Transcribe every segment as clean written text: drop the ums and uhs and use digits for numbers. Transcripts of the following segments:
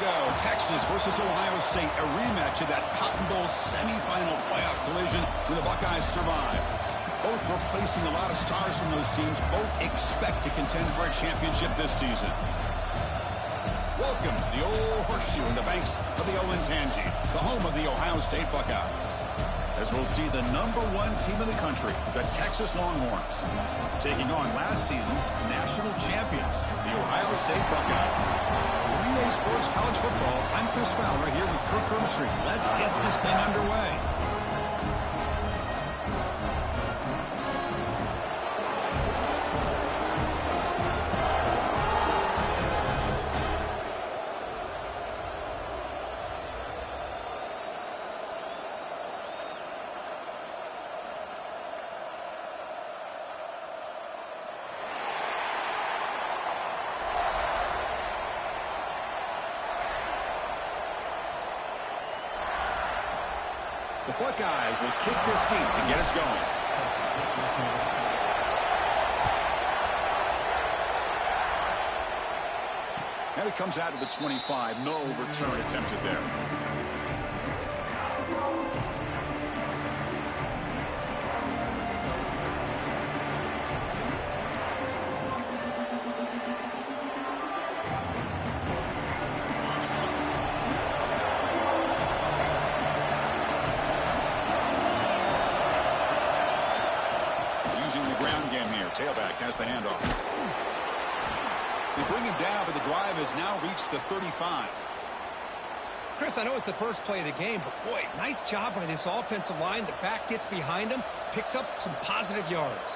go. Texas versus Ohio State, a rematch of that Cotton Bowl semifinal playoff collision where the Buckeyes survive. Both replacing a lot of stars from those teams. Both expect to contend for a championship this season. Welcome to the Old Horseshoe in the banks of the Olentangy, the home of the Ohio State Buckeyes. As we'll see the #1 team in the country, the Texas Longhorns, taking on last season's national champions, the Ohio State Buckeyes. Relay Sports College Football, I'm Chris Fowler here with Kirk Herbstreit. Let's get this thing underway. The Buckeyes will kick this deep to get us going. And it comes out of the 25. No return attempted there. Using the ground game here. Tailback has the handoff. They bring him down, but the drive has now reached the 35. Chris, I know it's the first play of the game, but boy, nice job by this offensive line. The back gets behind him, picks up some positive yards.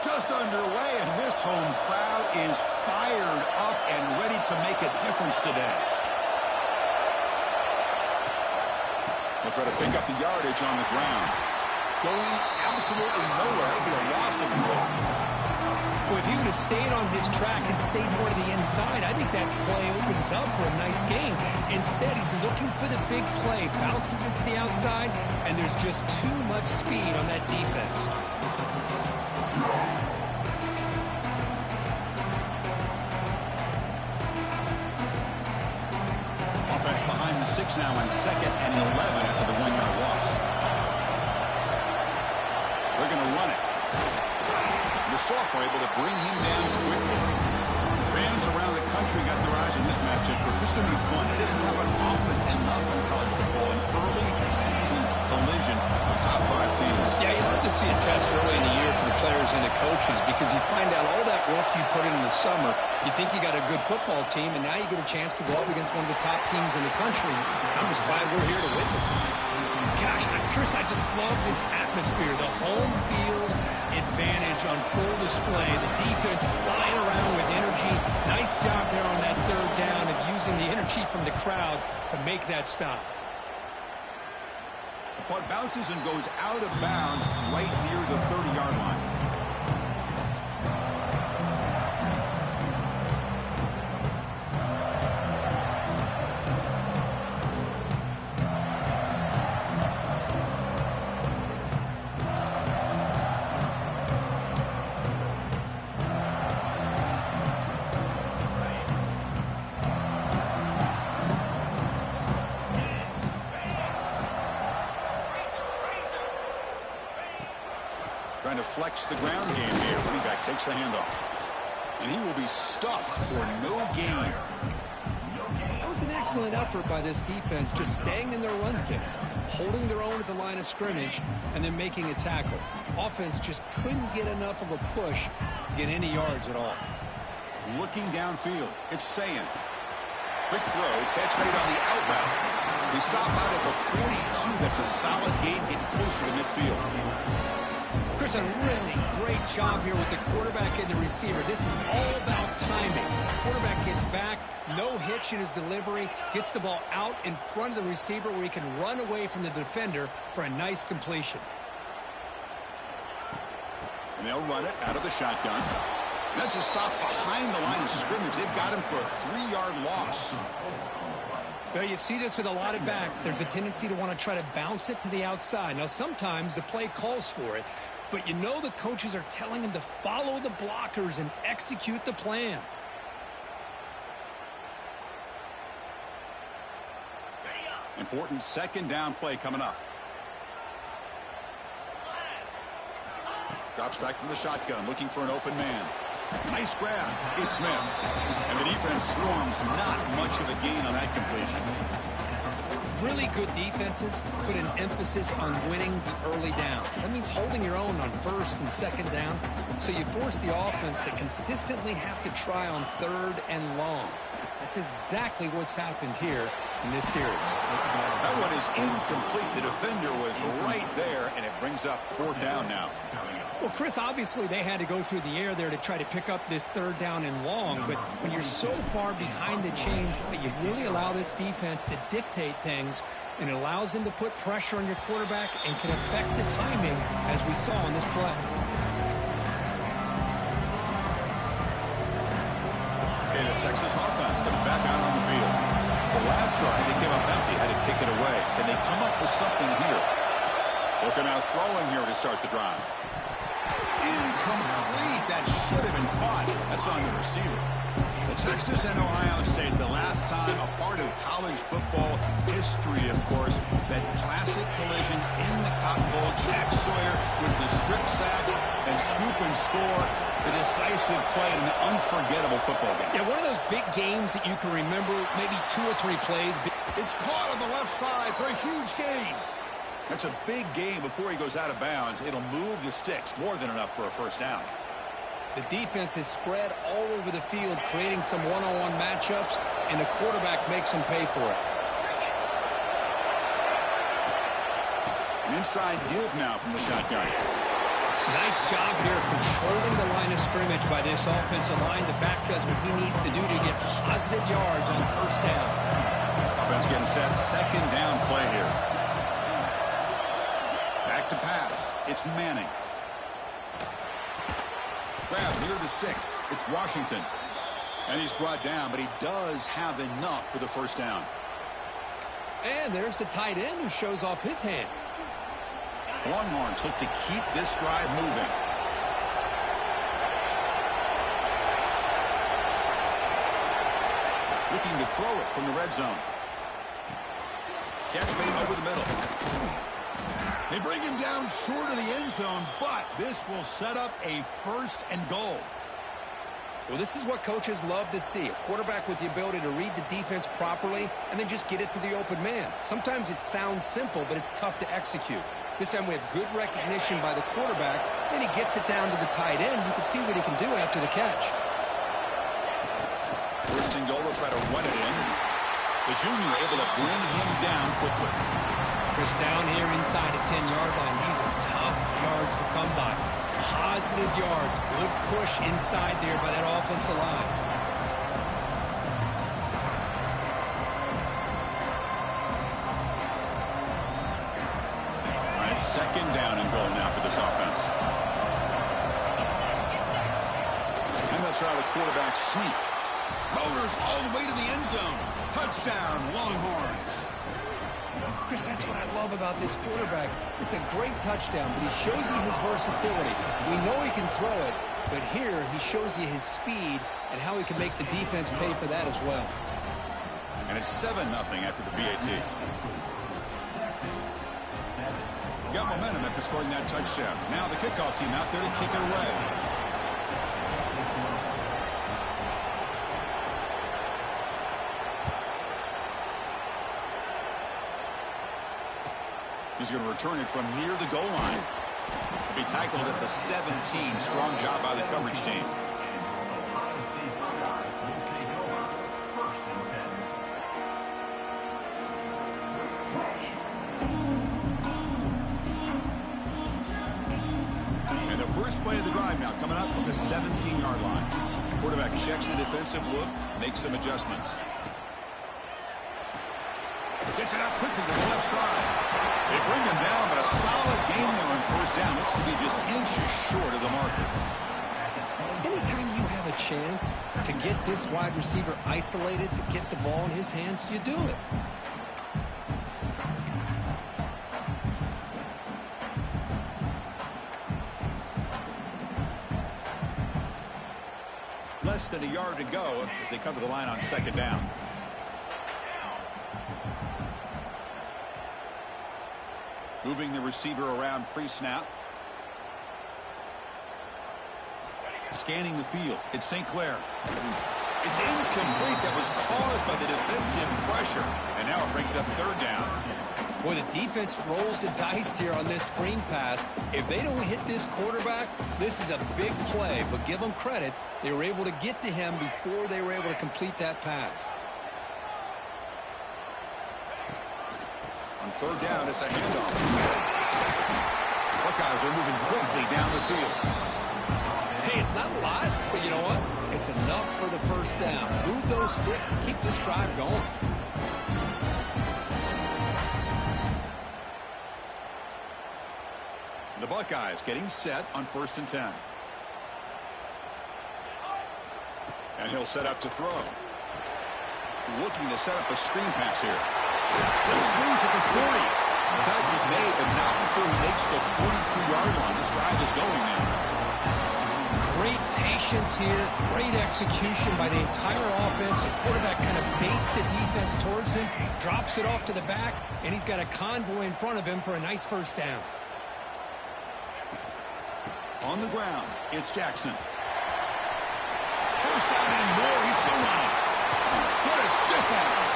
Just underway, and this home crowd is fired up and ready to make a difference today. They'll try to pick up the yardage on the ground. Going absolutely nowhere. It'll be a loss of the ball. Well, if he would have stayed on his track and stayed more to the inside, I think that play opens up for a nice gain. Instead, he's looking for the big play, bounces it to the outside, and there's just too much speed on that defense. Offense behind the 6 now on 2nd and 11 after the 1-yard loss. They're going to run it. The sophomore able to bring him down quickly. Fans around the country got their eyes on this matchup. This is going to be fun. It doesn't happen often enough in college football. An early season collision of top 5 teams. Yeah, you love to see a test early in the year for the players and the coaches because you find out all that work you put in the summer. You think you got a good football team, and now you get a chance to go up against one of the top teams in the country. I'm just glad we're here to witness it. Gosh, Chris, I just love this atmosphere. The home field advantage on full display. The defense flying around with energy. Nice job there on that 3rd down of using the energy from the crowd to make that stop. The punt bounces and goes out of bounds right near the 30-yard line. Trying to flex the ground game here. Running back takes the handoff. And he will be stuffed for no gain. That was an excellent effort by this defense, just staying in their run fits, holding their own at the line of scrimmage, and then making a tackle. Offense just couldn't get enough of a push to get any yards at all. Looking downfield, it's Sayin. Quick throw, catch made on the out route. He stopped out at the 42. That's a solid gain, getting closer to midfield. Chris, a really great job here with the quarterback and the receiver. This is all about timing. Quarterback gets back, no hitch in his delivery, gets the ball out in front of the receiver where he can run away from the defender for a nice completion. And they'll run it out of the shotgun. That's a stop behind the line of scrimmage. They've got him for a 3-yard loss. Well, you see this with a lot of backs. There's a tendency to want to try to bounce it to the outside. Now, sometimes the play calls for it, but you know the coaches are telling him to follow the blockers and execute the plan. important second down play coming up. Drops back from the shotgun, looking for an open man. Nice grab. It's Smith. And the defense swarms. Not much of a gain on that completion. Really good defenses put an emphasis on winning the early downs. That means holding your own on first and second down. So you force the offense to consistently have to try on third and long. That's exactly what's happened here in this series. That one is incomplete. The defender was right there, and it brings up fourth down now. Well, Chris, obviously they had to go through the air there to try to pick up this third down and long, but when you're so far behind the chains, you really allow this defense to dictate things, and it allows them to put pressure on your quarterback and can affect the timing, as we saw in this play. Okay, the Texas offense comes back out on the field. The last drive, they came up empty, had to kick it away. Can they come up with something here? Looking out throwing here to start the drive. Incomplete. That should have been caught. That's on the receiver. The Texas and Ohio State, the last time a part of college football history, of course, that classic collision in the Cotton Bowl. Jack Sawyer with the strip sack and scoop and score. The decisive play in an unforgettable football game. Yeah, one of those big games that you can remember, maybe 2 or 3 plays. It's caught on the left side for a huge gain. That's a big gain before he goes out of bounds. It'll move the sticks, more than enough for a first down. The defense is spread all over the field, creating some one-on-one matchups, and the quarterback makes them pay for it. An inside give now from the shotgun. Nice job here of controlling the line of scrimmage by this offensive line. The back does what he needs to do to get positive yards on first down. Offense getting set. Second down play here. Back to pass. It's Manning. Grab near the sticks. It's Washington. And he's brought down, but he does have enough for the first down. And there's the tight end who shows off his hands. Longhorns look to keep this drive moving. Looking to throw it from the red zone. Catch made over the middle. They bring him down short of the end zone, but this will set up a first and goal. Well, this is what coaches love to see. A quarterback with the ability to read the defense properly and then just get it to the open man. Sometimes it sounds simple, but it's tough to execute. This time we have good recognition by the quarterback. Then he gets it down to the tight end. You can see what he can do after the catch. First and goal, they'll try to run it in. The junior able to bring him down quickly. Chris, down here inside the 10-yard line, these are tough yards to come by. Positive yards. Good push inside there by that offensive line. All right, second down and goal now for this offense. And they'll try the quarterback sneak. Motors all the way to the end zone. Touchdown, Longhorns. Chris, that's what I love about this quarterback. It's a great touchdown, but he shows you his versatility. We know he can throw it, but here he shows you his speed and how he can make the defense pay for that as well. And it's 7-0 after the PAT. Got momentum after scoring that touchdown. Now the kickoff team out there to kick it away. He's going to return it from near the goal line. He'll be tackled at the 17. Strong job by the coverage team. And the first play of the drive now coming up from the 17-yard line. The quarterback checks the defensive look, makes some adjustments. Gets it out quickly to the left side. They bring him down, but a solid game there on first down. Looks to be just inches short of the marker. Anytime you have a chance to get this wide receiver isolated, to get the ball in his hands, you do it. Less than a yard to go as they come to the line on second down. Moving the receiver around pre-snap. Scanning the field. It's St. Clair. It's incomplete. That was caused by the defensive pressure. And now it brings up third down. Boy, the defense rolls the dice here on this screen pass. If they don't hit this quarterback, this is a big play. But give them credit. They were able to get to him before they were able to complete that pass. On third down, it's a handoff. Buckeyes are moving quickly down the field. Hey, it's not a lot, but you know what? It's enough for the first down. Move those sticks and keep this drive going. The Buckeyes getting set on 1st and 10. And he'll set up to throw. Looking to set up a screen pass here. He swings at the 40. The tackle is made, but not before he makes the 43-yard line. This drive is going now. Great patience here, great execution by the entire offense. The quarterback kind of baits the defense towards him, drops it off to the back, and he's got a convoy in front of him for a nice first down. On the ground, it's Jackson. First down and more, he's still running. What a stiff arm.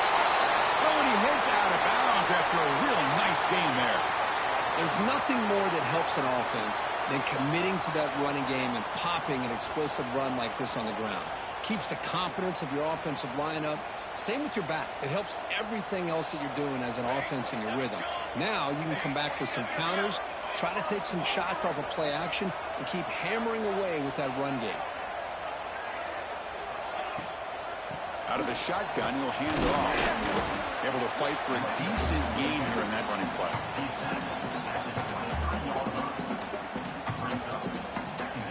Oh, and he heads out of bounds after a real nice game there. There's nothing more that helps an offense than committing to that running game and popping an explosive run like this on the ground. Keeps the confidence of your offensive lineup. Same with your back. It helps everything else that you're doing as an offense in your rhythm. Now you can come back with some counters, try to take some shots off of play action, and keep hammering away with that run game. Out of the shotgun, he'll hand it off. Able to fight for a decent gain here in that running play.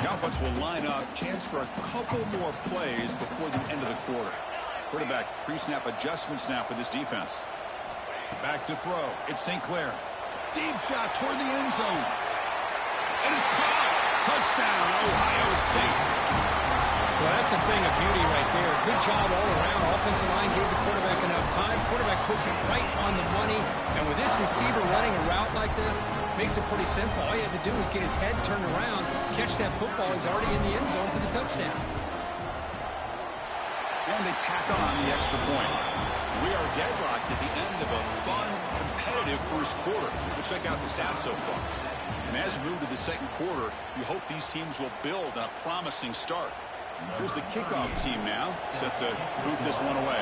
The offense will line up. Chance for a couple more plays before the end of the quarter. Quarterback pre-snap adjustments now for this defense. Back to throw. It's St. Clair. Deep shot toward the end zone. And it's caught. Touchdown, Ohio State. Well, that's a thing of beauty right there. Good job all around. Offensive line gave the quarterback enough time. Quarterback puts it right on the money. And with this receiver running a route like this, makes it pretty simple. All you have to do is get his head turned around, catch that football. He's already in the end zone for the touchdown. And they tack on the extra point. We are deadlocked at the end of a fun, competitive first quarter. We'll check out the stats so far. And as we move to the second quarter, you hope these teams will build on a promising start. Here's the kickoff team now, set to boot this one away.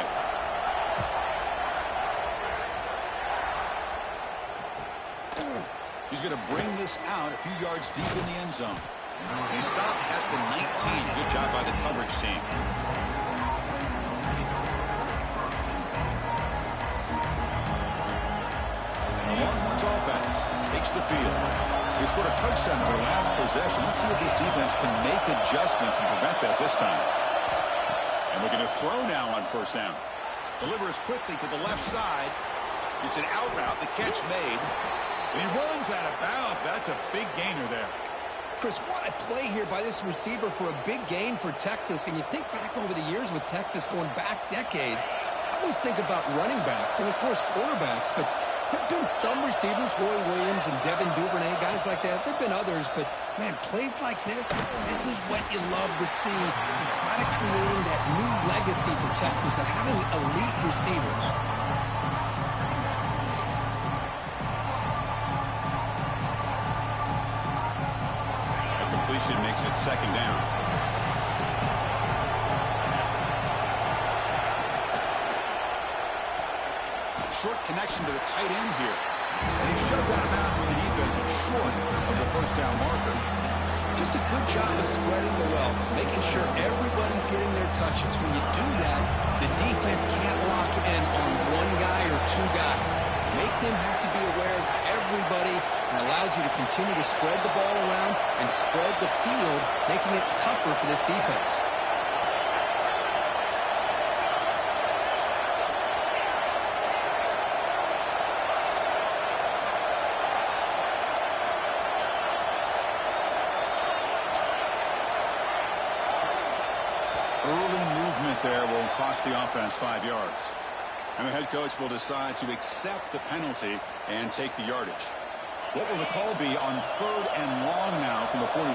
He's going to bring this out a few yards deep in the end zone. He stopped at the 19. Good job by the coverage team. The Longhorns offense takes the field. They scored a touchdown in their last possession. Let's see if this defense can make adjustments and prevent that this time. And we're going to throw now on first down. Delivers quickly to the left side. It's an out route. The catch made. And he runs out of bounds. That's a big gainer there. Chris, what a play here by this receiver for a big gain for Texas. And you think back over the years with Texas going back decades, I always think about running backs and, of course, quarterbacks. But there have been some receivers, Roy Williams and Devin Duvernay, guys like that. There have been others, but, man, plays like this is what you love to see. And kind of creating that new legacy for Texas of having elite receivers. The completion makes it second down. Short connection to the tight end here. And he's shoved out of bounds when the defense is short of the first down marker. Just a good job of spreading the wealth, making sure everybody's getting their touches. When you do that, the defense can't lock in on one guy or two guys. Make them have to be aware of everybody and allows you to continue to spread the ball around and spread the field, making it tougher for this defense. Early movement there will cost the offense 5 yards. And the head coach will decide to accept the penalty and take the yardage. What will the call be on 3rd and long now from the 44?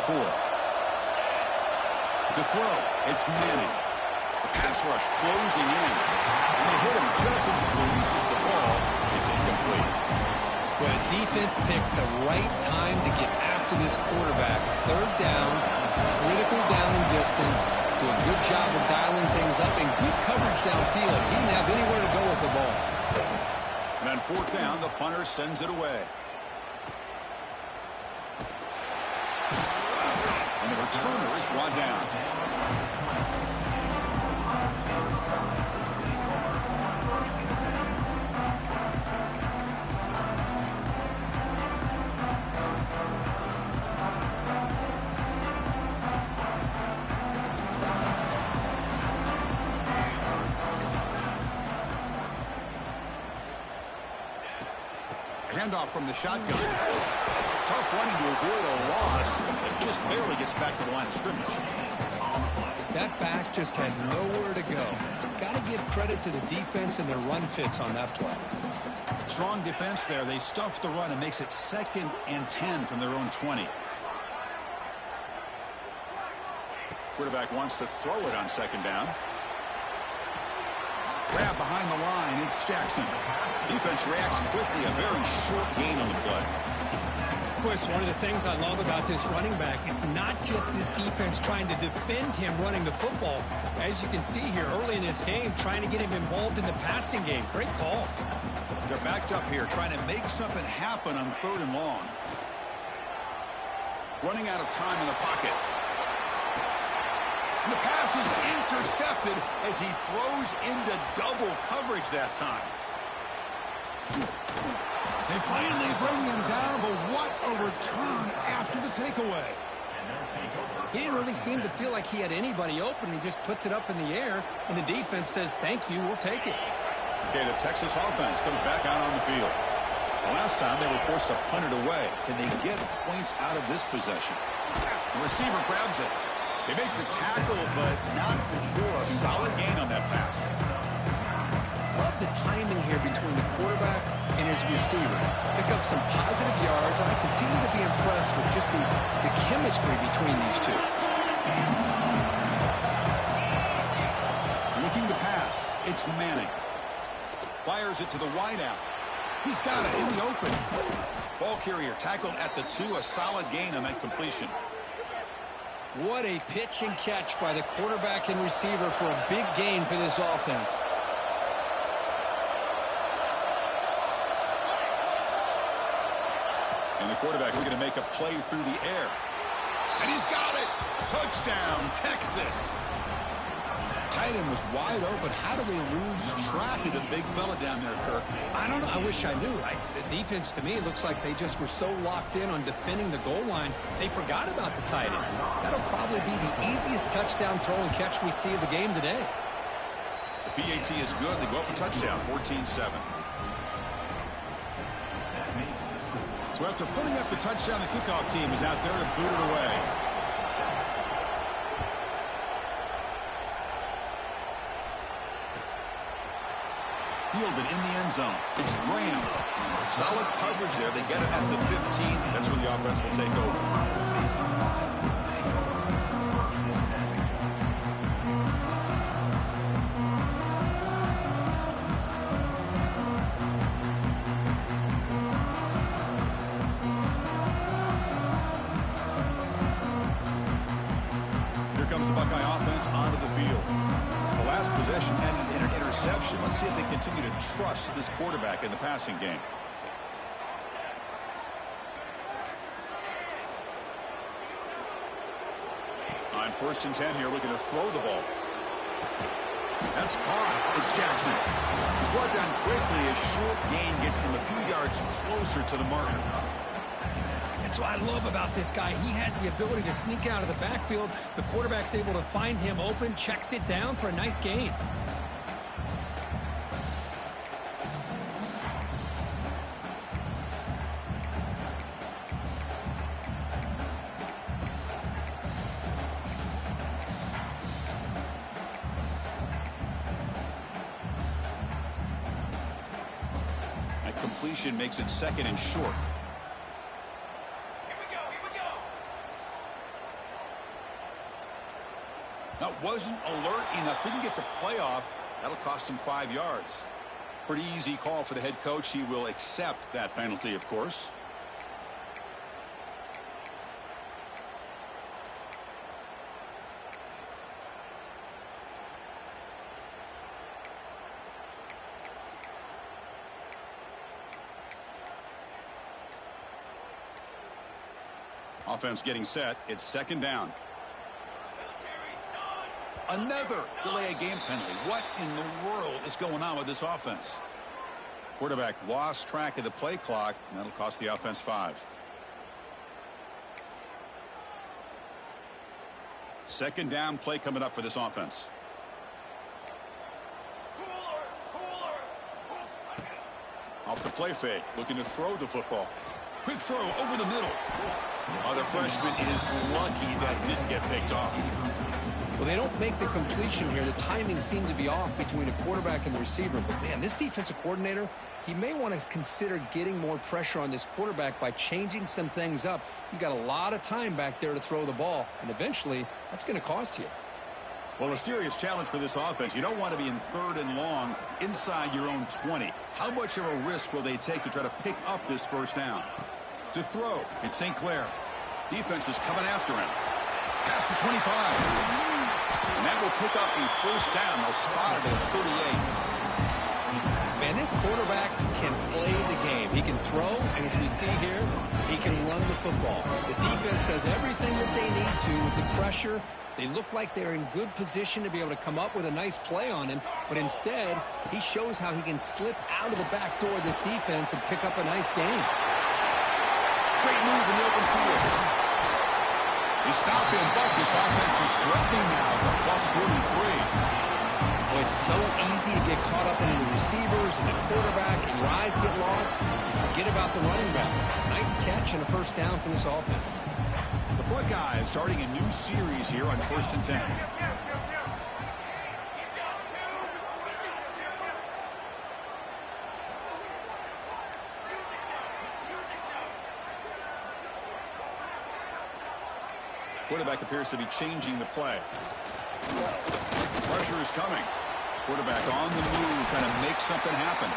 To throw, it's Manning. The pass rush closing in. And they hit him just as he releases the ball. It's incomplete. Well, defense picks the right time to get after this quarterback. 3rd down, critical down and distance. Do a good job of dialing things up and good coverage downfield. He didn't have anywhere to go with the ball. And on 4th down, the punter sends it away. And the returner is brought down. Handoff from the shotgun. Tough running to avoid a loss. It just barely gets back to the line of scrimmage. That back just had nowhere to go. Got to give credit to the defense and their run fits on that play. Strong defense there. They stuff the run and makes it 2nd and 10 from their own 20. Quarterback wants to throw it on 2nd down. Grab behind the line. It's Jackson. Defense reacts quickly. A very short gain on the play. Chris, one of the things I love about this running back, it's not just this defense trying to defend him running the football. As you can see here early in this game, trying to get him involved in the passing game. Great call. They're backed up here, trying to make something happen on 3rd and long. Running out of time in the pocket. And the pass is intercepted as he throws into double coverage that time. They finally bring him down, but what a return after the takeaway. He didn't really seem to feel like he had anybody open. He just puts it up in the air, and the defense says, thank you, we'll take it. Okay, the Texas offense comes back out on the field. The last time they were forced to punt it away. Can they get points out of this possession? The receiver grabs it. They make the tackle, but not before a solid gain on that pass. Love the timing here between the quarterback and his receiver. Pick up some positive yards, and I continue to be impressed with just the chemistry between these two. Looking to pass. It's Manning. Fires it to the wideout. He's got it in the open. Ball carrier tackled at the 2. A solid gain on that completion. What a pitch and catch by the quarterback and receiver for a big gain for this offense. And the quarterback looking to make a play through the air. And he's got it. Touchdown, Texas. Tight end was wide open. How do they lose track of the big fella down there, Kirk? I don't know. I wish I knew. The defense, to me, looks like they just were so locked in on defending the goal line, they forgot about the tight end. That'll probably be the easiest touchdown throw and catch we see of the game today. The PAT is good. They go up a touchdown, 14-7. So after putting up the touchdown, the kickoff team is out there to boot it away. Fielded in the end zone. It's Graham. Solid coverage there. They get it at the 15. That's where the offense will take over. Here comes the Buckeye offense onto the field. The last possession ended in an interception. Let's see if they continue to trust this quarterback in the passing game. On 1st and 10 here, looking to throw the ball. That's caught. It's Jackson. He's brought down quickly. A short gain gets them a few yards closer to the marker. That's what I love about this guy. He has the ability to sneak out of the backfield. The quarterback's able to find him open, checks it down for a nice gain. That completion makes it 2nd and short. That wasn't alert enough. Didn't get the play off. That'll cost him 5 yards. Pretty easy call for the head coach. He will accept that penalty, of course. Offense getting set. It's second down. Another delay of game penalty. What in the world is going on with this offense? Quarterback lost track of the play clock, and that'll cost the offense 5. Second down play coming up for this offense. Off the play fake, looking to throw the football. Quick throw over the middle. Oh, the freshman is lucky that didn't get picked off. Well, they don't make the completion here. The timing seemed to be off between a quarterback and the receiver. But, man, this defensive coordinator, he may want to consider getting more pressure on this quarterback by changing some things up. He's got a lot of time back there to throw the ball, and eventually that's going to cost you. Well, a serious challenge for this offense. You don't want to be in 3rd and long inside your own 20. How much of a risk will they take to try to pick up this first down? To throw, it's St. Clair. Defense is coming after him. Past the 25. And that will pick up a first down. They'll spot it at 38. Man, this quarterback can play the game. He can throw, and as we see here, he can run the football. The defense does everything that they need to with the pressure. They look like they're in good position to be able to come up with a nice play on him, but instead, he shows how he can slip out of the back door of this defense and pick up a nice gain. Great move in the open field. They stop him, but this offense is threatening now at the plus 43. Oh, it's so easy to get caught up into the receivers and the quarterback, and your eyes get lost. You forget about the running back. Nice catch and a first down for this offense. The Buckeyes starting a new series here on 1st and 10. Quarterback appears to be changing the play. Pressure is coming. Quarterback on the move, trying to make something happen.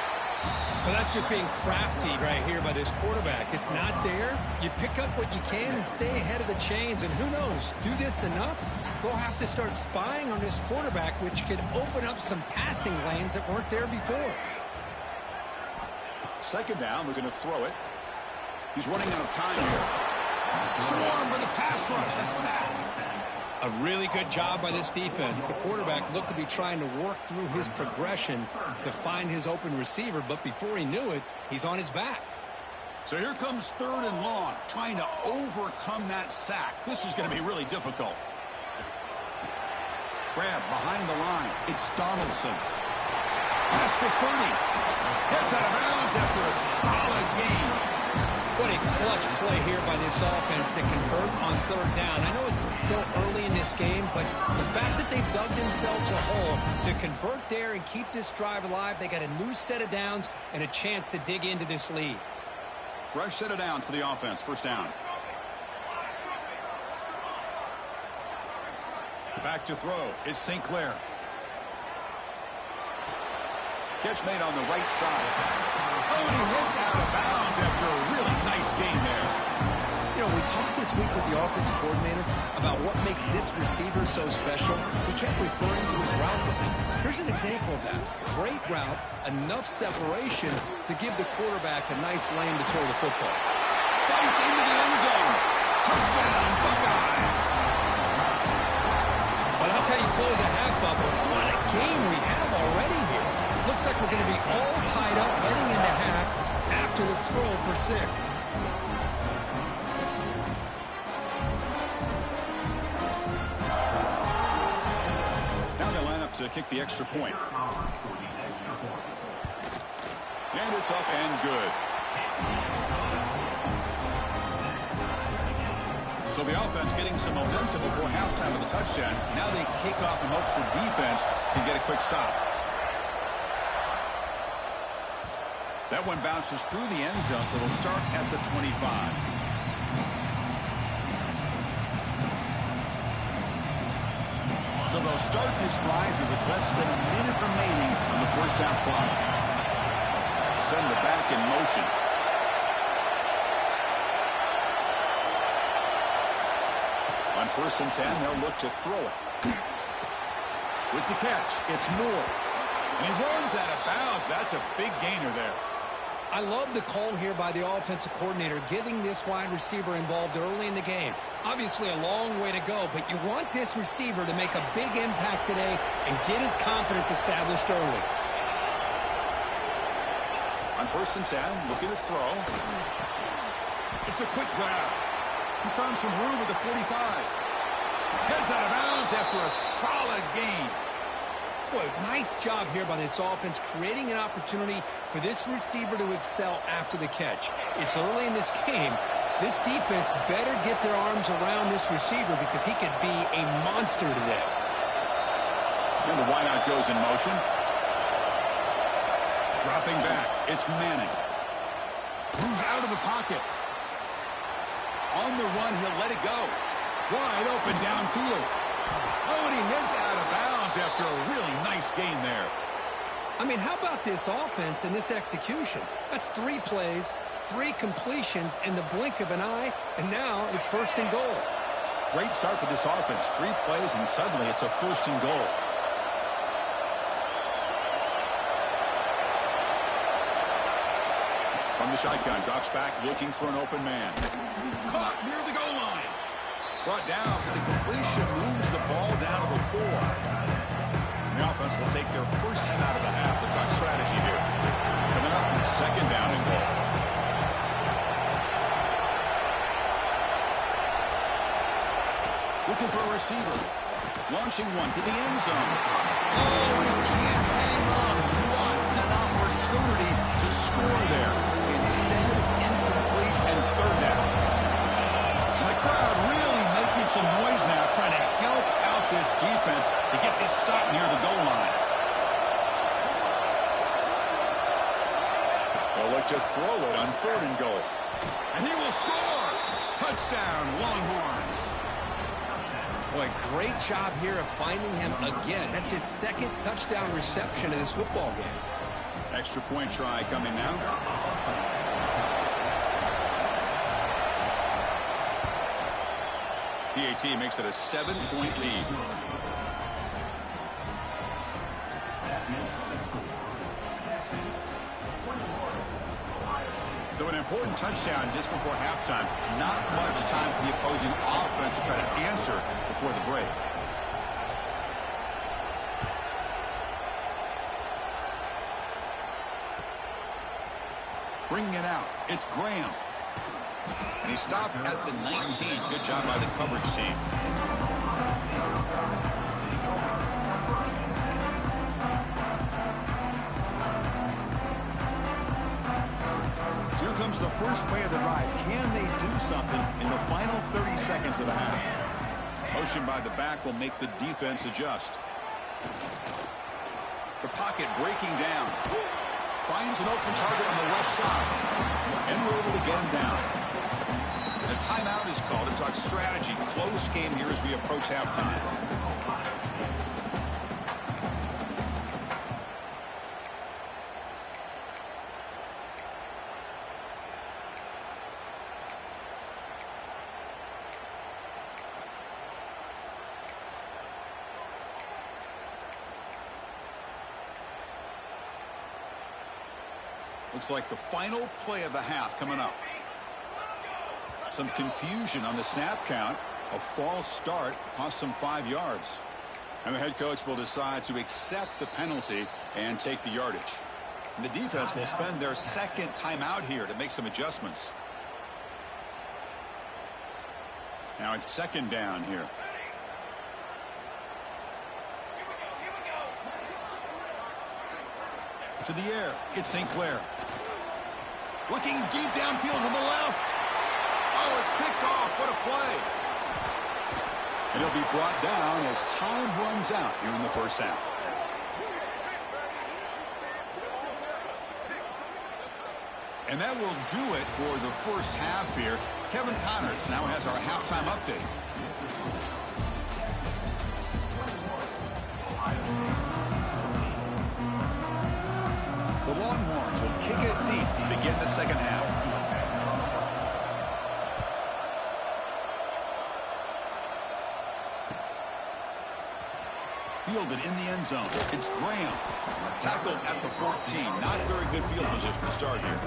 Well, that's just being crafty right here by this quarterback. It's not there. You pick up what you can and stay ahead of the chains. And who knows, do this enough, they'll have to start spying on this quarterback, which could open up some passing lanes that weren't there before. Second down, we're going to throw it. He's running out of time here. Swarm for the pass rush. A sack. A really good job by this defense. The quarterback looked to be trying to work through his progressions to find his open receiver, but before he knew it, he's on his back. So here comes 3rd and long, trying to overcome that sack. This is going to be really difficult. Grab behind the line. It's Donaldson. Past the 30. Gets out of bounds after a solid game. What a clutch play here by this offense to convert on 3rd down. I know it's still early in this game, but the fact that they've dug themselves a hole to convert there and keep this drive alive, they got a new set of downs and a chance to dig into this lead. Fresh set of downs for the offense. First down. Back to throw. It's St. Clair. Catch made on the right side. Oh, and he hits out of bounds after a really nice game there. You know, we talked this week with the offensive coordinator about what makes this receiver so special. He kept referring to his route running. Here's an example of that. Great route, enough separation to give the quarterback a nice lane to throw the football. Fights into the end zone. Touchdown, Buckeyes. Well, that's how you close a half up. What a game we have already here. Looks like we're going to be all tied up heading into half after the throw for 6. Now they line up to kick the extra point. And it's up and good. So the offense getting some momentum before halftime of the touchdown. Now they kick off in hopes the defense can get a quick stop. That one bounces through the end zone, so they'll start at the 25. So So they'll start this drive here with less than a minute remaining on the first half clock. Send the back in motion. On 1st and 10, they'll look to throw it. With the catch, it's Moore. And he runs out of bounds. That's a big gainer there. I love the call here by the offensive coordinator, getting this wide receiver involved early in the game. Obviously a long way to go, but you want this receiver to make a big impact today and get his confidence established early. On 1st and 10, looking to throw. It's a quick grab. He's found some room at the 45. Heads out of bounds after a solid gain. Boy, nice job here by this offense, creating an opportunity for this receiver to excel after the catch. It's early in this game, so this defense better get their arms around this receiver because he could be a monster today. And the wideout goes in motion. Dropping back, it's Manning. Moves out of the pocket. On the run, he'll let it go. Wide open downfield. Oh, and he heads out of bounds after a really nice gain there. I mean, how about this offense and this execution? That's 3 plays, 3 completions in the blink of an eye, and now it's 1st and goal. Great start for this offense. 3 plays, and suddenly it's a 1st and goal. From the shotgun, drops back, looking for an open man. Caught near the goal line. Brought down, but the completion moves the ball down to the 4. The offense will take their first time out of the half. The talk strategy here. Coming up in 2nd down and goal. Looking for a receiver. Launching one to the end zone. Oh, he can't hang on. What an opportunity to score there. Instead, incomplete and 3rd down. And the crowd really making some noise now, trying to help out this defense to get this stop near the goal line. They'll look to throw it on 3rd and goal. And he will score. Touchdown, Longhorns. Boy, great job here of finding him again. That's his 2nd touchdown reception in this football game. Extra point try coming now. PAT makes it a 7-point lead. So an important touchdown just before halftime. Not much time for the opposing offense to try to answer before the break. Bringing it out, it's Graham. And he stopped at the 19. Good job by the coverage team. So here comes the first play of the drive. Can they do something in the final 30 seconds of the half? Motion by the back will make the defense adjust. The pocket breaking down. Finds an open target on the left side. And we're able to get him down. A timeout is called to talk strategy. Close game here as we approach halftime. Looks like the final play of the half coming up. Some confusion on the snap count. A false start cost them 5 yards. And the head coach will decide to accept the penalty and take the yardage. And the defense will spend their 2nd timeout here to make some adjustments. Now it's 2nd down here. To the air, it's St. Clair. Looking deep downfield to the left. Oh, it's picked off. What a play. And he'll be brought down as time runs out here in the first half. And that will do it for the first half here. Kevin Connors now has our halftime update. second half. Fielded in the end zone. It's Graham. Tackled at the 14. Not very good field position to start here.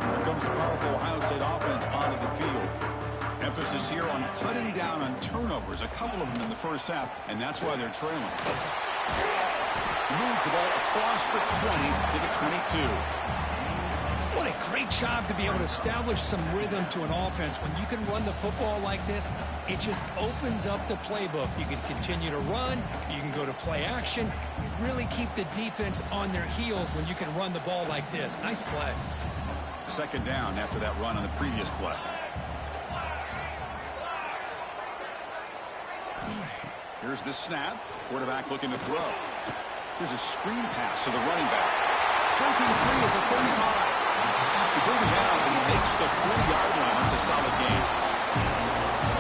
Here comes the powerful Ohio State offense onto the field. Emphasis here on cutting down on turnovers, a couple of them in the first half, and that's why they're trailing. He moves the ball across the 20 to the 22. What a great job to be able to establish some rhythm to an offense. When you can run the football like this, it just opens up the playbook. You can continue to run. You can go to play action. You really keep the defense on their heels when you can run the ball like this. Nice play. Second down after that run on the previous play. Here's the snap. Quarterback looking to throw. Here's a screen pass to the running back. Breaking free at the 35. He brings him down, and he makes the 40-yard line. It's a solid gain.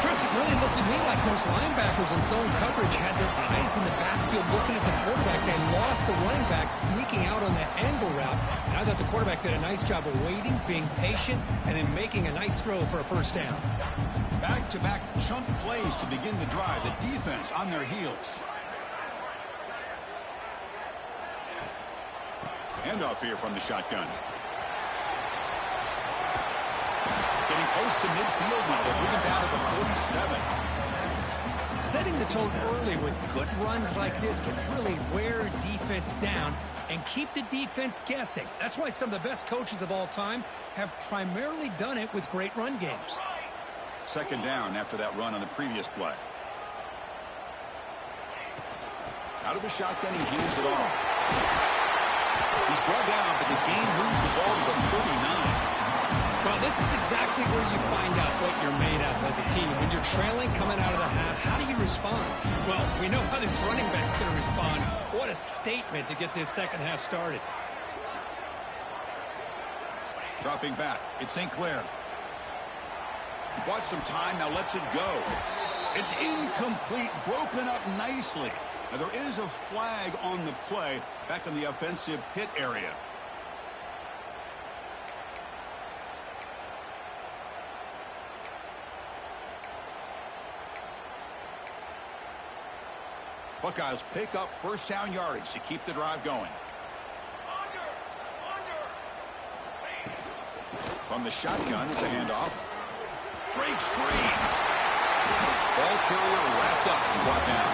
Chris, it really looked to me like those linebackers in zone coverage had their eyes in the backfield looking at the quarterback. They lost the running back sneaking out on the angle route. And I thought the quarterback did a nice job of waiting, being patient, and then making a nice throw for a first down. Back-to-back chunk plays to begin the drive. The defense on their heels. Handoff here from the shotgun. Getting close to midfield now. They're moving down to the 47. Setting the tone early with good runs like this can really wear defense down and keep the defense guessing. That's why some of the best coaches of all time have primarily done it with great run games. Second down after that run on the previous play. Out of the shotgun, he hands it off. He's brought down, but the gain moves the ball to the 39. Well, this is exactly where you find out what you're made of as a team. When you're trailing coming out of the half, how do you respond? Well, we know how this running back's going to respond. What a statement to get this second half started. Dropping back. It's St. Clair. He bought some time, now lets it go. It's incomplete, broken up nicely. Now there is a flag on the play back in the offensive pit area. Buckeyes pick up first down yardage to keep the drive going. From the shotgun, it's a handoff. Breaks free. Ball carrier wrapped up and brought down.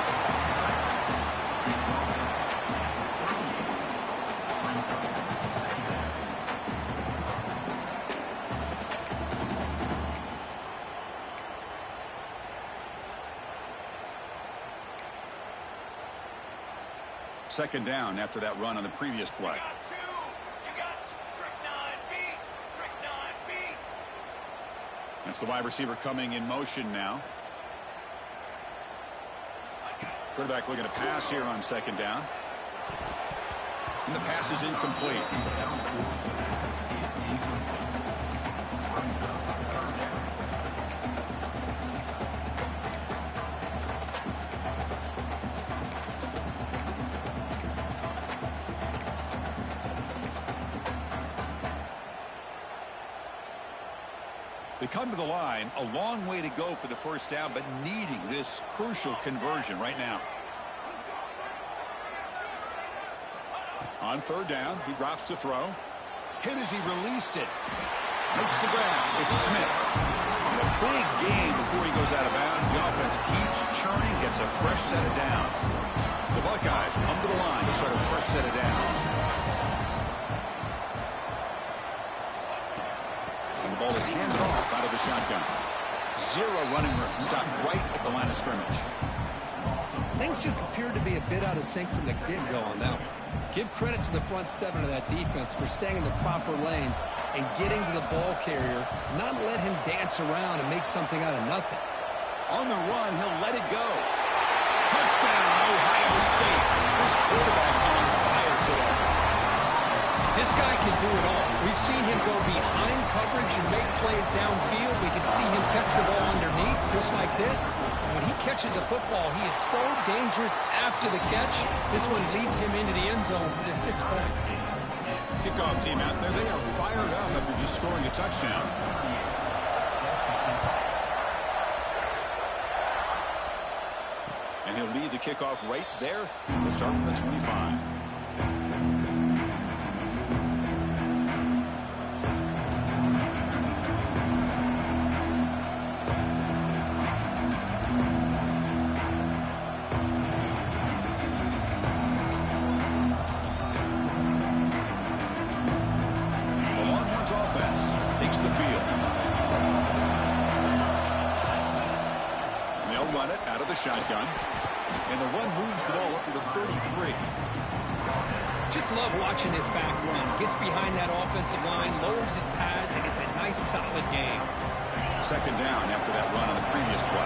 Second down after that run on the previous play. That's the wide receiver coming in motion now. Quarterback looking to pass here on second down. And the pass is incomplete. They come to the line, a long way to go for the first down, but needing this crucial conversion right now. On third down, he drops to throw. Hit as he released it. Makes the grab. It's Smith. And a big gain before he goes out of bounds. The offense keeps churning, gets a fresh set of downs. The Buckeyes come to the line to start a fresh set of downs. Ball is handed off out of the shotgun. Zero running room. Stopped right at the line of scrimmage. Things just appeared to be a bit out of sync from the get-go on that one. Give credit to the front seven of that defense for staying in the proper lanes and getting to the ball carrier, not let him dance around and make something out of nothing. On the run, he'll let it go. Touchdown, Ohio State. This quarterback on fire today. This This guy can do it all. We've seen him go behind coverage and make plays downfield. We can see him catch the ball underneath, just like this. And when he catches a football, he is so dangerous after the catch. This one leads him into the end zone for the 6 points. Kickoff team out there, they are fired up after just scoring a touchdown. And he'll lead the kickoff right there. He'll start from the 25. Shotgun, and the run moves the ball up to the 33. Just love watching this back run. Gets behind that offensive line, lowers his pads, and it's a nice, solid game. Second down after that run on the previous play.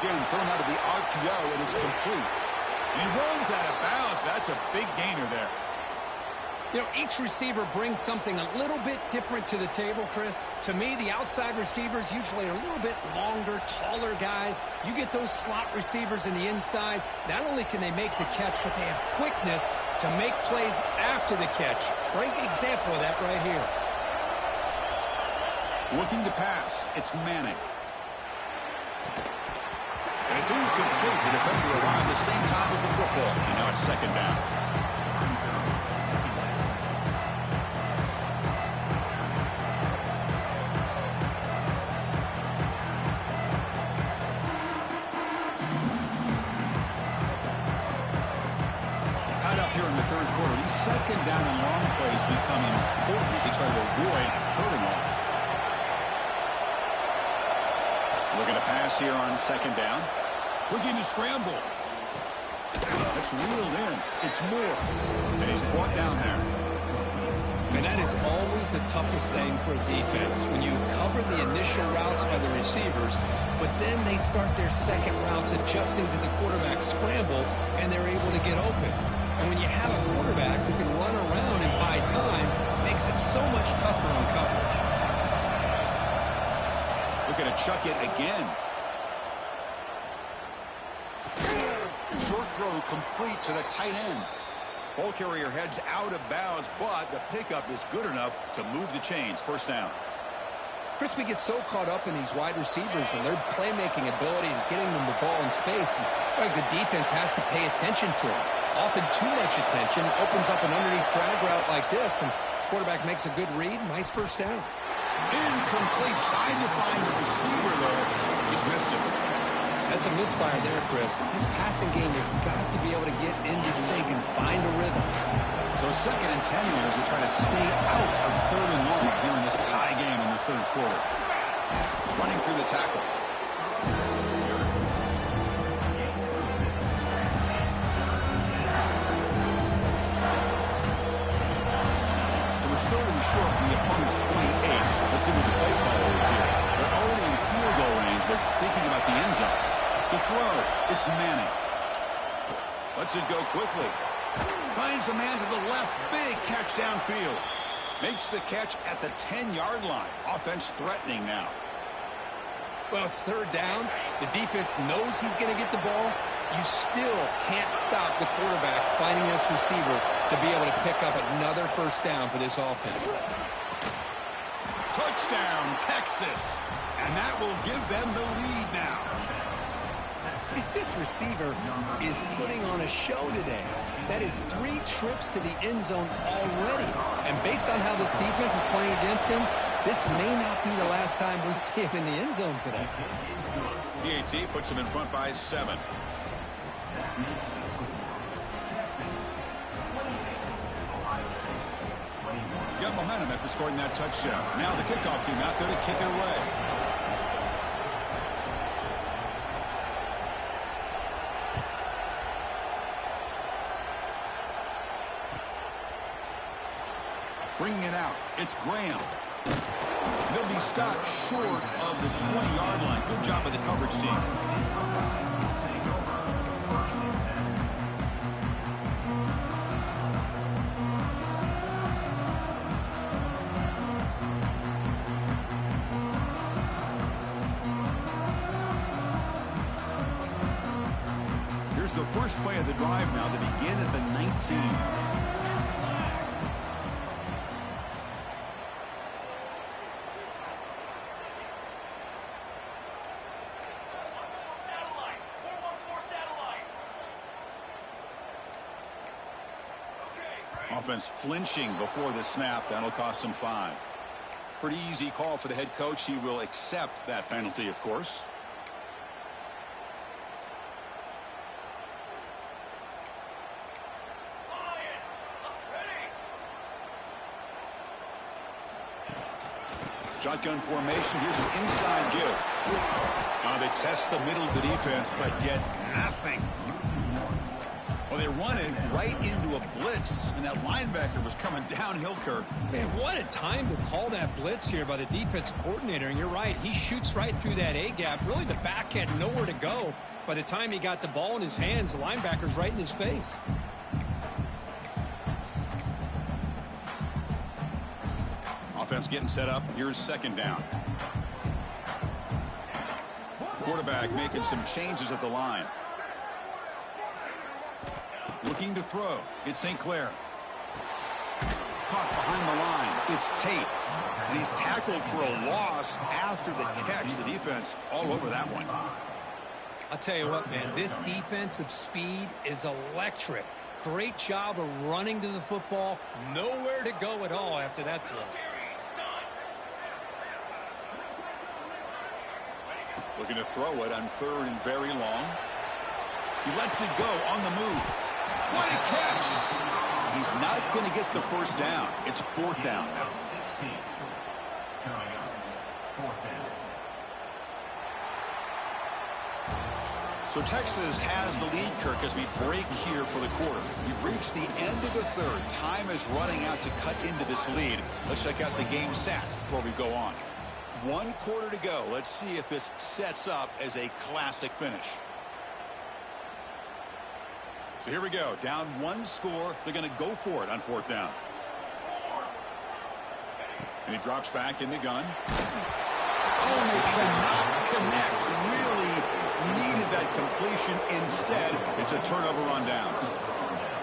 Again, thrown out of the RPO, and it's complete. And he runs out of bounds. That's a big gainer there. You know, each receiver brings something a little bit different to the table, Chris. To me, the outside receivers usually are a little bit longer, taller guys. You get those slot receivers in the inside, not only can they make the catch, but they have quickness to make plays after the catch. Great example of that right here. Looking to pass. It's Manning. And it's incomplete. The defender arrived at the same time as the football. And now it's second down. Tied up here in the third quarter. These second down and long plays become important as they try to avoid third and long. Looking to pass here on second down. Looking to scramble. That's reeled in. It's Moore. And he's brought down there. And that is always the toughest thing for a defense. When you cover the initial routes by the receivers, but then they start their second routes adjusting to the quarterback scramble, and they're able to get open. And when you have a quarterback who can run around and buy time, it makes it so much tougher on coverage. Looking to chuck it again. Short throw complete to the tight end. Ball carrier heads out of bounds, but the pickup is good enough to move the chains. First down. Chris, we get so caught up in these wide receivers and their playmaking ability and getting them the ball in space. And the defense has to pay attention to them. Often too much attention opens up an underneath drag route like this, and quarterback makes a good read. Nice first down. Incomplete. Trying to find the receiver, though. Just missed him. That's a misfire there, Chris. This passing game has got to be able to get into sync and find a rhythm. So second and 10 here as they try to stay out of third and long here in this tie game in the third quarter. Running through the tackle. So it's third and short from the opponent's 28. Let's see what the play call is here. They're already in field goal range, but thinking about the end zone. To throw, it's Manning. Lets it go quickly. Finds a man to the left. Big catch downfield. Makes the catch at the 10-yard line. Offense threatening now. Well, it's third down. The defense knows he's going to get the ball. You still can't stop the quarterback finding this receiver to be able to pick up another first down for this offense. Touchdown, Texas. And that will give them the lead now. This receiver is putting on a show today. That is 3 trips to the end zone already. And based on how this defense is playing against him, this may not be the last time we see him in the end zone today. PAT puts him in front by 7. Got momentum after scoring that touchdown. Now the kickoff team out there to kick it away. Bringing it out. It's Graham. They'll be stopped short of the 20-yard line. Good job by the coverage team. Here's the first play of the drive now. They begin at the 19. Offense flinching before the snap. That'll cost him 5. Pretty easy call for the head coach. He will accept that penalty, of course. Shotgun formation. Here's an inside give. They test the middle of the defense, but get nothing. Well, they run it right into a blitz, and that linebacker was coming downhill, Kirk. Man, what a time to call that blitz here by the defensive coordinator. And you're right, he shoots right through that A-gap. Really, the back had nowhere to go. By the time he got the ball in his hands, the linebacker's right in his face. Offense getting set up. Here's second down. Quarterback making some changes at the line. Looking to throw. It's St. Clair. Caught behind the line. It's Tate. And he's tackled for a loss after the catch. The defense all over that one. I'll tell you what, man. This defensive speed is electric. Great job of running to the football. Nowhere to go at all after that throw. Looking to throw it on 3rd and very long. He lets it go on the move. What a catch! He's not going to get the first down. It's 4th down now. So Texas has the lead, Kirk, as we break here for the quarter. We've reached the end of the 3rd. Time is running out to cut into this lead. Let's check out the game stats before we go on. 1 quarter to go. Let's see if this sets up as a classic finish. So here we go. Down 1 score. They're going to go for it on 4th down. And he drops back in the gun. Oh, and they cannot connect. Really needed that completion. Instead, it's a turnover on downs.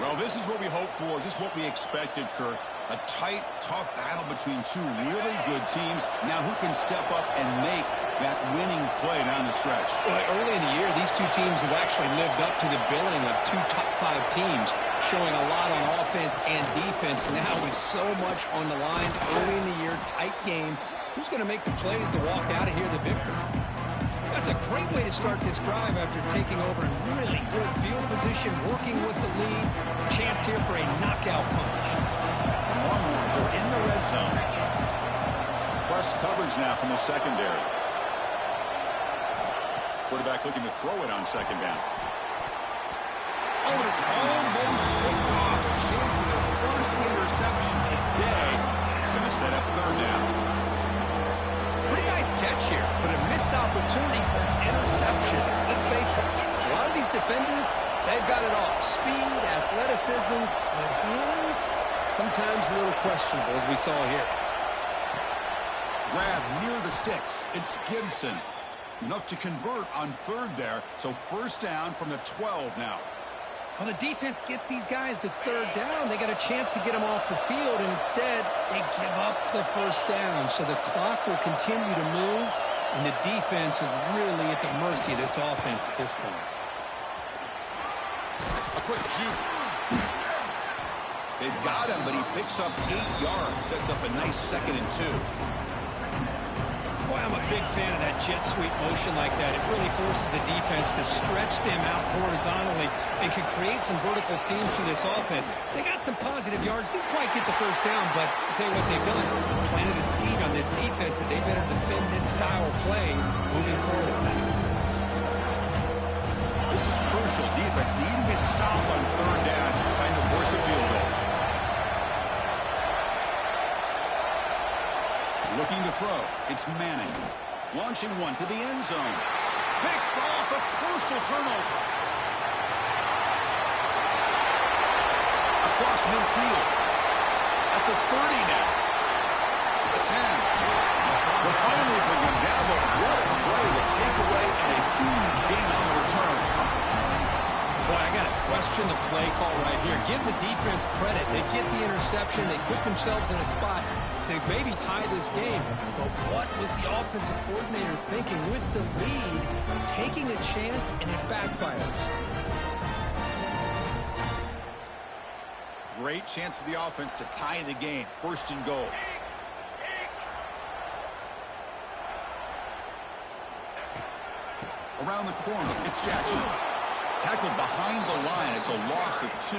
Well, this is what we hoped for. This is what we expected, Kirk. A tight, tough battle between 2 really good teams. Now who can step up and make that winning play down the stretch? Well, early in the year, these 2 teams have actually lived up to the billing of 2 top 5 teams, showing a lot on offense and defense. Now with so much on the line early in the year, tight game. Who's going to make the plays to walk out of here the victor? That's a great way to start this drive after taking over in really good field position, working with the lead. Chance here for a knockout punch. The Longhorns are in the red zone. Plus coverage now from the secondary. Quarterback looking to throw it on 2nd down. Oh, and it's almost picked off. A chance for their first interception today. Going to set up 3rd down. Pretty nice catch here, but a missed opportunity for an interception. Let's face it, a lot of these defenders, they've got it all. Speed, athleticism, but hands, sometimes a little questionable, as we saw here. Grab near the sticks. It's Gibson. Enough to convert on 3rd there, so 1st down from the 12 now. Well, the defense gets these guys to 3rd down. They got a chance to get them off the field, and instead, they give up the 1st down. So the clock will continue to move, and the defense is really at the mercy of this offense at this point. A quick juke. They've got him, but he picks up 8 yards. Sets up a nice 2nd and 2. Boy, I'm a big fan of that jet sweep motion like that. It really forces the defense to stretch them out horizontally and can create some vertical seams for this offense. They got some positive yards. Didn't quite get the 1st down, but I'll tell you what they've done. Planted a seed on this defense that they better defend this style of play moving forward. This is crucial. Defense needing a stop on 3rd down, trying to force a field goal. Looking to throw. It's Manning. Launching one to the end zone. Picked off, a crucial turnover. Across midfield. At the 30 now. The 10. They'll finally bring him down, but what a play. The takeaway and a huge gain on the return. Boy, I got to question the play call right here. Give the defense credit. They get the interception. They put themselves in a spot to maybe tie this game. But what was the offensive coordinator thinking with the lead, taking a chance, and it backfired? Great chance for the offense to tie the game. First and goal. Around the corner, it's Jackson. Tackled behind the line. It's a loss of 2.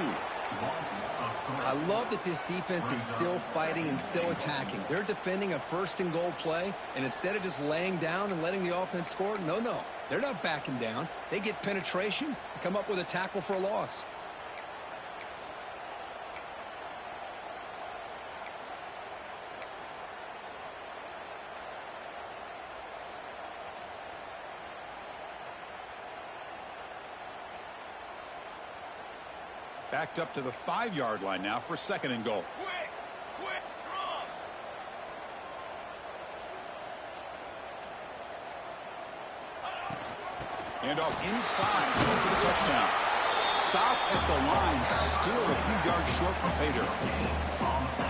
I love that this defense is still fighting and still attacking. They're defending a first and goal play, and instead of just laying down and letting the offense score, no. They're not backing down. They get penetration and come up with a tackle for a loss. Backed up to the 5-yard line now for second and goal. Quick, And off inside for the touchdown. Stop at the line, still a few yards short from pay dirt.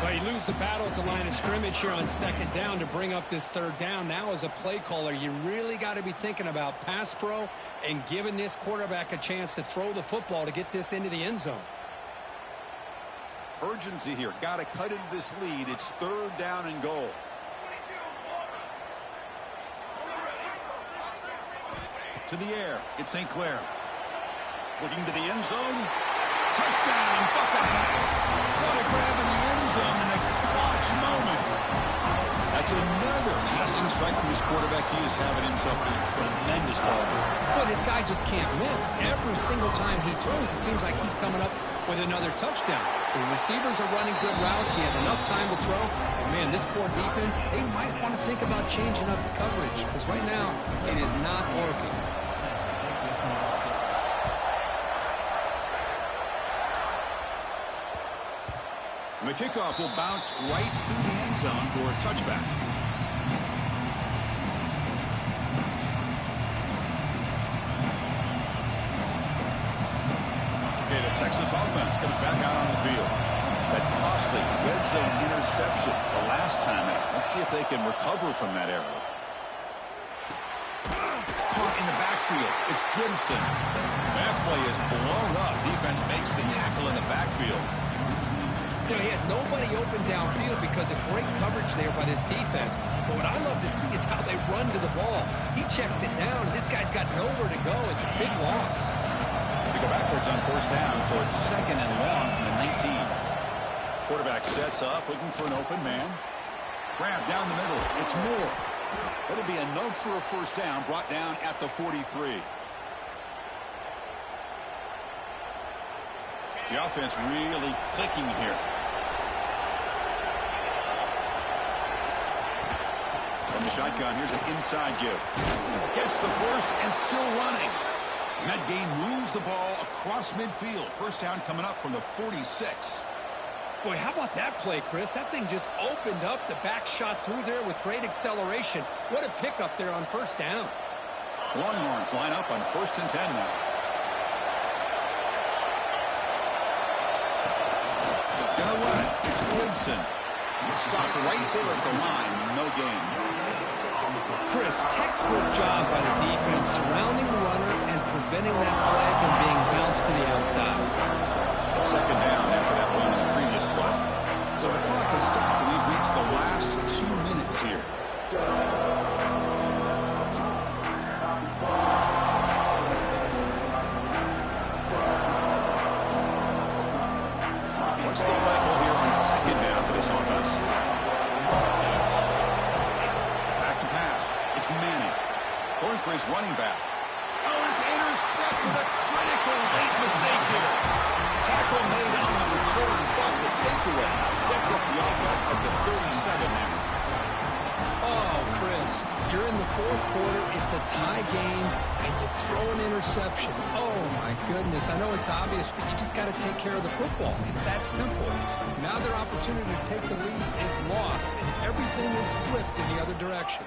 Well, you lose the battle at the line of scrimmage here on second down to bring up this third down. Now as a play caller, you really got to be thinking about pass pro and giving this quarterback a chance to throw the football to get this into the end zone. Urgency here. Got to cut into this lead. It's third down and goal. To the air. It's St. Clair. Looking to the end zone. Touchdown, Buckeyes. What a grab in the end zone in a clutch moment. That's another passing strike from his quarterback. He is having himself a tremendous ball game. Well, this guy just can't miss. Every single time he throws, it seems like he's coming up with another touchdown. The receivers are running good routes. He has enough time to throw. And, man, this poor defense, they might want to think about changing up the coverage because right now it is not working. The kickoff will bounce right through the end zone for a touchback. Okay, the Texas offense comes back out on the field. That costly red zone interception the last time out. Let's see if they can recover from that error. Caught in the backfield. It's Gibson. That play is blown up. Defense makes the tackle in the backfield. You know, he had nobody open downfield because of great coverage there by this defense. But what I love to see is how they run to the ball. He checks it down, and this guy's got nowhere to go. It's a big loss. They go backwards on first down, so it's second and long from the 19. Quarterback sets up, looking for an open man. Grab down the middle. It's Moore. That'll be enough for a first down, brought down at the 43. The offense really clicking here. From the shotgun, here's an inside give. Gets the first and still running. And that game moves the ball across midfield. First down coming up from the 46. Boy, how about that play, Chris? That thing just opened up. The back shot through there with great acceleration. What a pickup there on first down. Longhorns line up on first and 10 now. Gonna run it. It's Gibson. Stopped right there at the line. No gain. Chris, textbook job by the defense surrounding the runner and preventing that play from being bounced to the outside. Second down after that run in the previous play. So the clock has stopped, and we've reached the last 2 minutes here. What's the play call here on second down for this offense? Back to pass. It's Manning. Going for his running back. Oh, it's intercepted. A critical late mistake here. Tackle made on the return, but the takeaway sets up the offense at the 37 now. Oh, Chris, you're in the fourth quarter. It's a tie game, and you throw an interception. Oh, my goodness. I know it's obvious, but you just got to take care of the football. It's that simple. Now their opportunity to take the lead is lost, and everything is flipped in the other direction.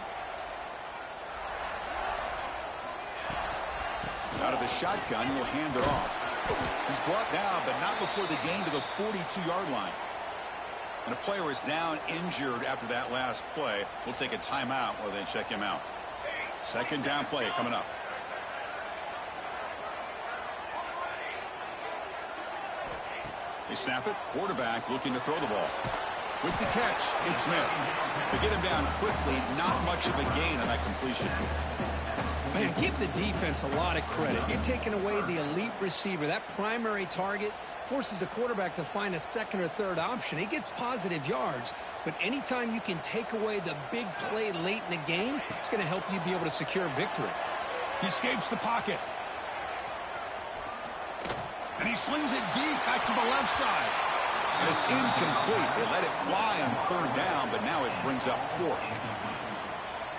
Out of the shotgun, he'll hand it off. He's brought down, but not before the gain to the 42-yard line. And a player is down injured after that last play. We'll take a timeout while they check him out. Second down play coming up. They snap it. Quarterback looking to throw the ball. With the catch, it's Smith. They get him down quickly. Not much of a gain on that completion. Man, give the defense a lot of credit. You're taking away the elite receiver. That primary target forces the quarterback to find a second or third option. He gets positive yards, but anytime you can take away the big play late in the game, it's going to help you be able to secure victory. He escapes the pocket. And he slings it deep back to the left side. And it's incomplete. They let it fly on third down, but now it brings up fourth.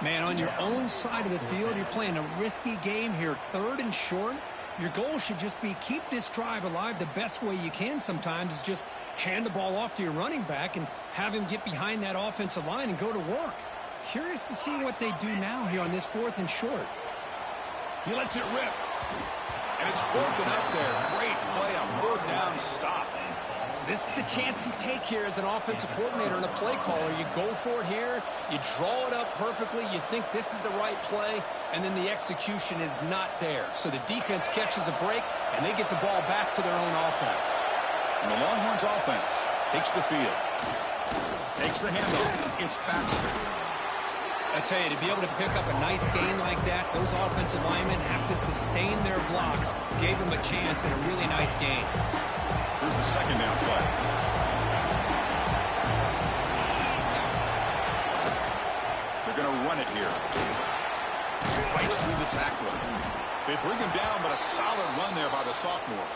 Man, on your own side of the field, you're playing a risky game here, third and short. Your goal should just be keep this drive alive the best way you can sometimes is just hand the ball off to your running back and have him get behind that offensive line and go to work. Curious to see what they do now here on this fourth and short. He lets it rip. And it's broken up there. Great play, a fourth down stop. This is the chance you take here as an offensive coordinator and a play caller. You go for it here. You draw it up perfectly. You think this is the right play, and then the execution is not there. So the defense catches a break, and they get the ball back to their own offense. And the Longhorns offense takes the field. Takes the handoff. It's Baxter. I tell you, to be able to pick up a nice gain like that, those offensive linemen have to sustain their blocks. Gave them a chance and a really nice gain. Here's the second down play. They're going to run it here. Fights through the tackle. They bring him down, but a solid run there by the sophomore.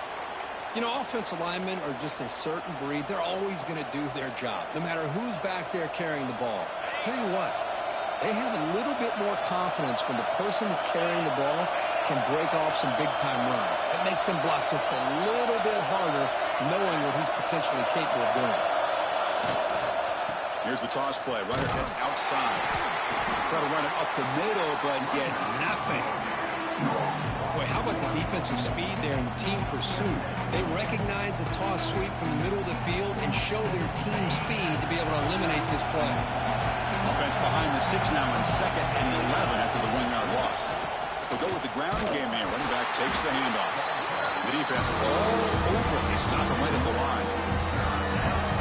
You know, offensive linemen are just a certain breed. They're always going to do their job, no matter who's back there carrying the ball. I tell you what, they have a little bit more confidence when the person that's carrying the ball can break off some big-time runs. It makes them block just a little bit harder, knowing what he's potentially capable of doing. Here's the toss play. Runner heads outside. Try to run it up the middle, but get nothing. Boy, how about the defensive speed there and team pursuit? They recognize the toss sweep from the middle of the field and show their team speed to be able to eliminate this play. Offense behind the 6 now in second and 11 after the 1-yard loss. They'll go with the ground game here. Running back takes the handoff. The defense all over it. They stop him right at the line.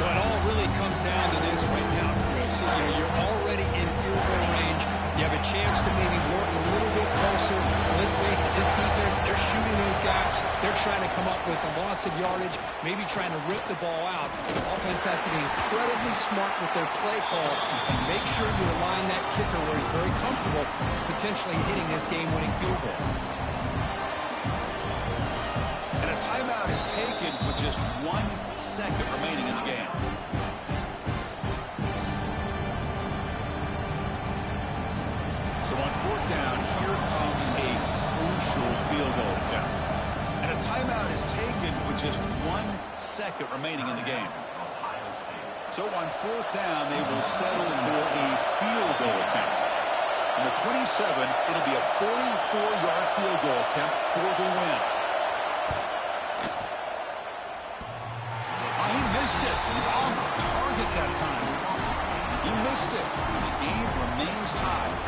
Well, it all really comes down to this right now, Chris. You know, you're already in field goal range. You have a chance to maybe work a little bit closer. Let's face it, this defense, they're shooting those gaps. They're trying to come up with a loss of yardage, maybe trying to rip the ball out. The offense has to be incredibly smart with their play call and make sure you align that kicker where he's very comfortable potentially hitting this game-winning field goal. And a timeout is taken with just 1 second remaining in the game. So on fourth down, here comes a crucial field goal attempt. And a timeout is taken with just 1 second remaining in the game. So on fourth down, they will settle for a field goal attempt. On the 27, it'll be a 44-yard field goal attempt for the win. He missed it. Off target that time. He missed it. And the game remains tied.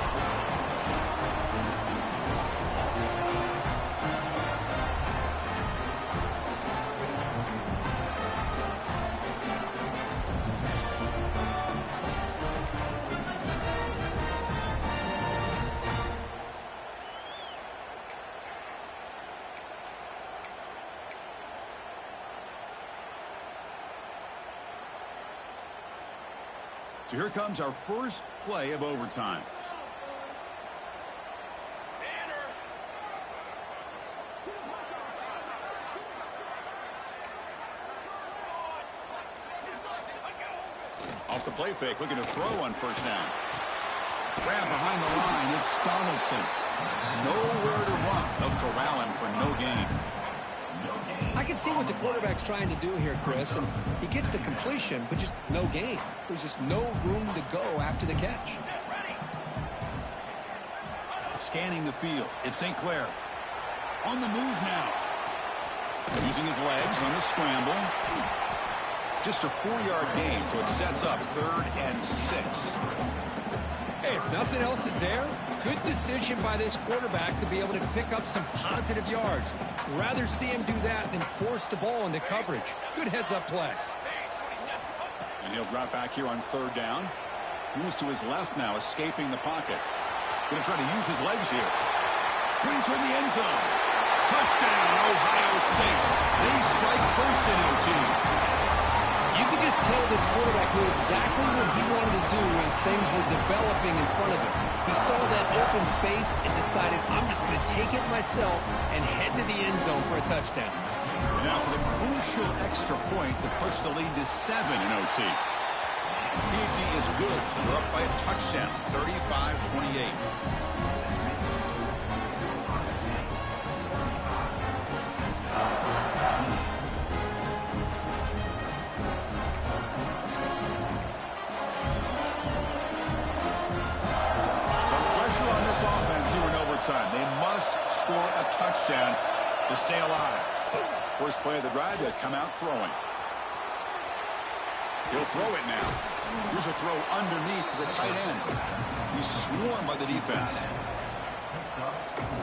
So here comes our first play of overtime. Off the play fake, looking to throw on first down. Grab behind the line. It's Donaldson. Nowhere to run. They'll corral him for no gain. I can see what the quarterback's trying to do here, Chris, and he gets the completion, but just no gain. There's just no room to go after the catch. Scanning the field. It's St. Clair. On the move now. Using his legs on the scramble. Just a 4-yard gain, so it sets up 3rd and 6. Hey, if nothing else is there, good decision by this quarterback to be able to pick up some positive yards. Rather see him do that than force the ball into coverage. Good heads-up play. And he'll drop back here on 3rd down. Moves to his left now, escaping the pocket. Going to try to use his legs here. Going toward the end zone. Touchdown, Ohio State. They strike first in OT. You could just tell this quarterback knew exactly what he wanted to do as things were developing in front of him. He saw that open space and decided, I'm just going to take it myself and head to the end zone for a touchdown. And now for the crucial extra point to push the lead to 7 in OT. PG is good to go up by a touchdown, 35-28. Offense here in overtime. They must score a touchdown to stay alive. First play of the drive, they'll come out throwing. He'll throw it now. Here's a throw underneath to the tight end. He's swarmed by the defense.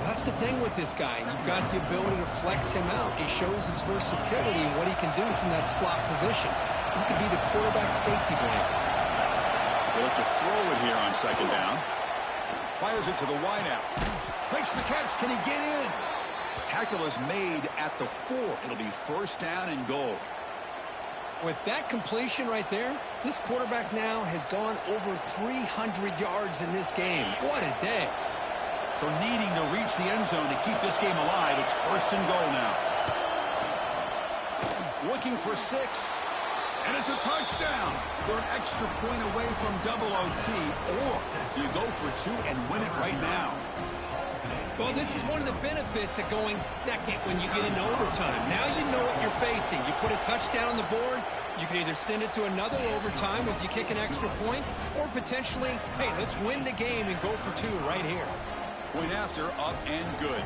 That's the thing with this guy. You've got the ability to flex him out. He shows his versatility and what he can do from that slot position. He could be the quarterback safety blanket. They'll have to throw it here on 2nd down. Fires it to the wideout. Makes the catch. Can he get in? Tackle is made at the 4. It'll be 1st down and goal. With that completion right there, this quarterback now has gone over 300 yards in this game. What a day. So needing to reach the end zone to keep this game alive, it's 1st and goal now. Looking for 6. And it's a touchdown. They're an extra point away from double OT, or you go for 2 and win it right now. Well, this is one of the benefits of going second when you get into overtime. Now you know what you're facing. You put a touchdown on the board, you can either send it to another overtime if you kick an extra point, or potentially, hey, let's win the game and go for 2 right here. Point after, up and good.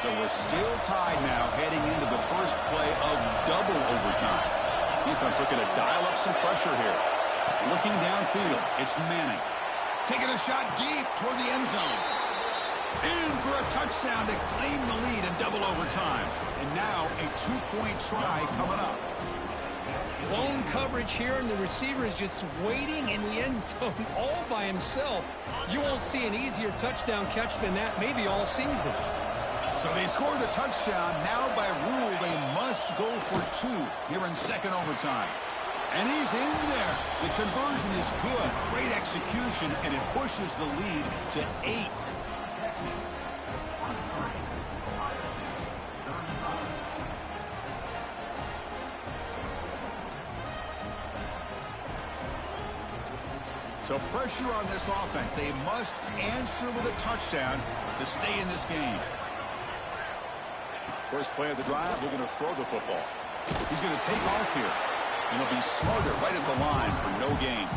So we're still tied now heading into the first play of double overtime. Defense looking to dial up some pressure here. Looking downfield, it's Manning. Taking a shot deep toward the end zone. In for a touchdown to claim the lead in double overtime. And now a 2-point try coming up. Lone coverage here, and the receiver is just waiting in the end zone all by himself. You won't see an easier touchdown catch than that maybe all season. So they score the touchdown. Now by rule, they must go for 2 here in 2nd overtime. And he's in there. The conversion is good. Great execution, and it pushes the lead to 8. So pressure on this offense. They must answer with a touchdown to stay in this game. First play of the drive, they're going to throw the football. He's going to take off here. And he'll be smothered right at the line for no gain.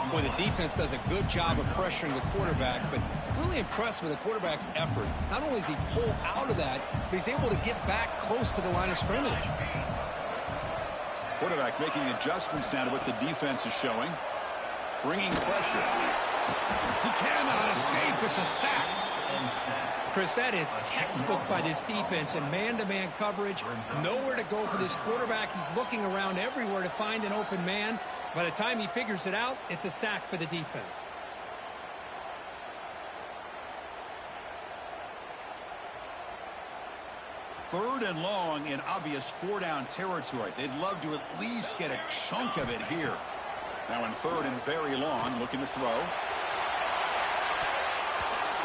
Boy, the defense does a good job of pressuring the quarterback, but really impressed with the quarterback's effort. Not only does he pull out of that, but he's able to get back close to the line of scrimmage. Quarterback making adjustments now to what the defense is showing. Bringing pressure. He cannot escape. It's a sack. Chris, that is textbook by this defense in man-to-man coverage. Nowhere to go for this quarterback. He's looking around everywhere to find an open man. By the time he figures it out, it's a sack for the defense. Third and long in obvious 4-down territory. They'd love to at least get a chunk of it here. Now in 3rd and very long, looking to throw.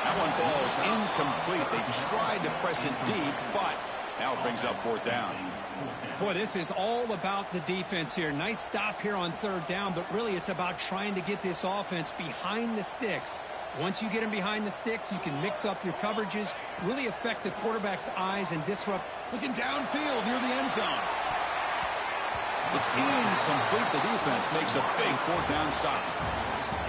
That one falls incomplete. They tried to press it deep, but now it brings up fourth down. Boy, this is all about the defense here. Nice stop here on third down, but really it's about trying to get this offense behind the sticks. Once you get them behind the sticks, you can mix up your coverages, really affect the quarterback's eyes and disrupt. Looking downfield near the end zone. It's incomplete. The defense makes a big fourth down stop.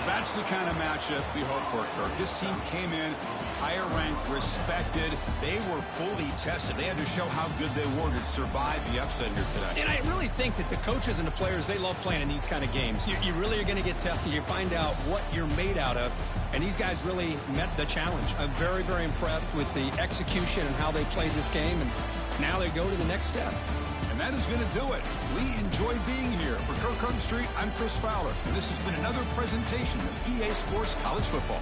That's the kind of matchup we hope for, Kirk. This team came in higher ranked, respected. They were fully tested. They had to show how good they were to survive the upset here today. And I really think that the coaches and the players, they love playing in these kind of games. You really are going to get tested. You find out what you're made out of. And these guys really met the challenge. I'm very, very impressed with the execution and how they played this game. And now they go to the next step. And that is going to do it. We enjoy being here. For Kirk Street, I'm Chris Fowler. And this has been another presentation of EA Sports College Football.